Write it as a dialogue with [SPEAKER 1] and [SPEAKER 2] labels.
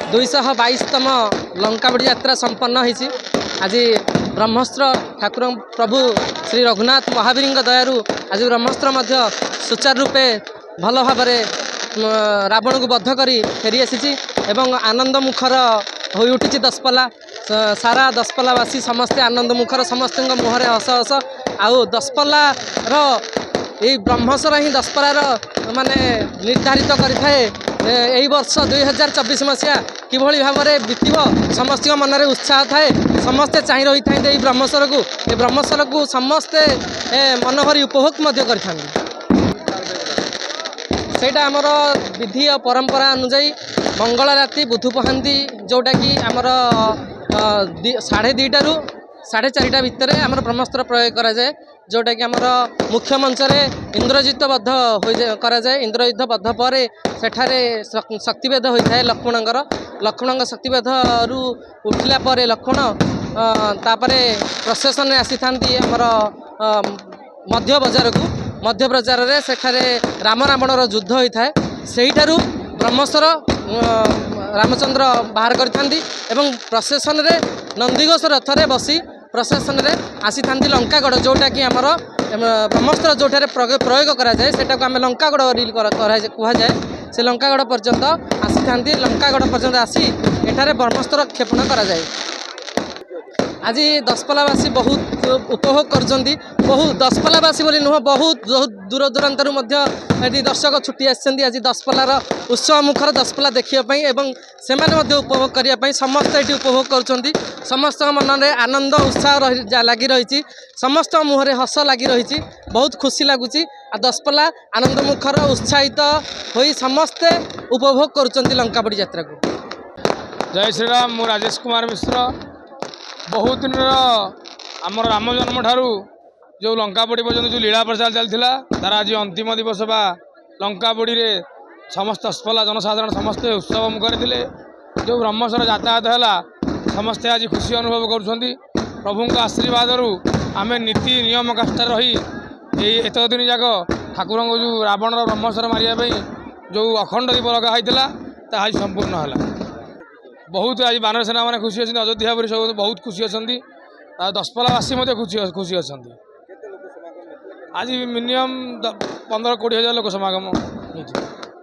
[SPEAKER 1] 222तम लंकाबड़ी यात्रा संपन्न होती आज ब्रह्मस्त्र ठाकुर प्रभु श्री रघुनाथ महावीर दयारू आज ब्रह्मस्त्र सुचारू रूपे भल भाव रावण को बद्ध कर फेरी आसी आनंद मुखर हो उठी दशपल्ला सारा दशपल्लावासी समस्ते आनंद मुखर समस्त मुहर हस हस आउ दशपल्लार यही ब्रह्मस्वर ही दशपल्लार माने निर्धारित करें वर्ष 2024 मसीहा किभली भाव में बीतब समस्त मन में उत्साह थाए समस्ते चाह रही था ब्रह्मस्वर को समस्ते मनभरी उपभोग करटा आमर विधि और परंपरा अनुजाई मंगल राति बुधु पहांती जोटा कि आमर 2:30 ରୁ 4:30 भितर आमर ब्रह्मस्त्र प्रयोग करा जाए जोटा कि आमर मुख्य मंच इंद्रजित बद्ध कराए इंद्रजित बद्ध पर सेठारे शक्तिभेद होता है लक्ष्मण शक्तिभेद रु उठला पर लक्ष्मण तापर प्रसेसन आसी था आमर मध्य बजार रे सेठारे राम रावणर युद्ध होता है से ब्रह्मस्वर रामचंद्र बाहर कर प्रसेसन रे नंदीघोष रथरे बसी प्रशासन रे आसी था लंकागढ़ जोटा कि आमर ब्रह्मस्त्र जो प्रयोग कराए से आम लंकागढ़ रिल कहुए से लंकागढ़ पर्यंत आसी था लंकागढ़ पर्यंत आसी एठारे ब्रह्मस्त्र क्षेपण कराए। आज दशपल्लावासी बहुत उपभोग कर बहुत दशपल्लावासी बोली नुह बहुत दूर दूरांतर दर्शक छुट्टी आसी आज दशपल्लार उत्सव मुखर दशपल्ला देखापी से उपभोग करने समस्त ये उपभोग कर समस्त मन में आनंद उत्साह लगी रही समस्त मुहर हस लगी रही बहुत खुशी लगुच दशपल्ला आनंद मुखर उत्साहित हो समस्ते उपभोग कर लंकाबड़ी यात्रा को।
[SPEAKER 2] जय श्री राम। मु राजेश कुमार मिश्र बहुत दिन आमर राम जन्म ठारू जो लंकाबड़ी पर्यटन जो लीला प्रचार चलता तार आज अंतिम दिवस बा लंकाबड़ी रे समस्त दशपल्ला जनसाधारण समस्ते उत्सव मुखर थे जो ब्रह्मस्वर यातायात है समस्ते आज खुशी अनुभव कर प्रभु आशीर्वाद आम नीति नियम काष्ठा रही एत दिन जाक ठाकुर को जो रावण ब्रह्मस्वर मारे जो अखंड दीप लगा आज संपूर्ण है बहुत आज बानर सेना मैंने खुशी अच्छे अयोध्यापुरी सब बहुत खुशी अच्छा दशपल्लावासी खुशी अच्छा आज मिनिमम 15-20 हज़ार लोक समागम।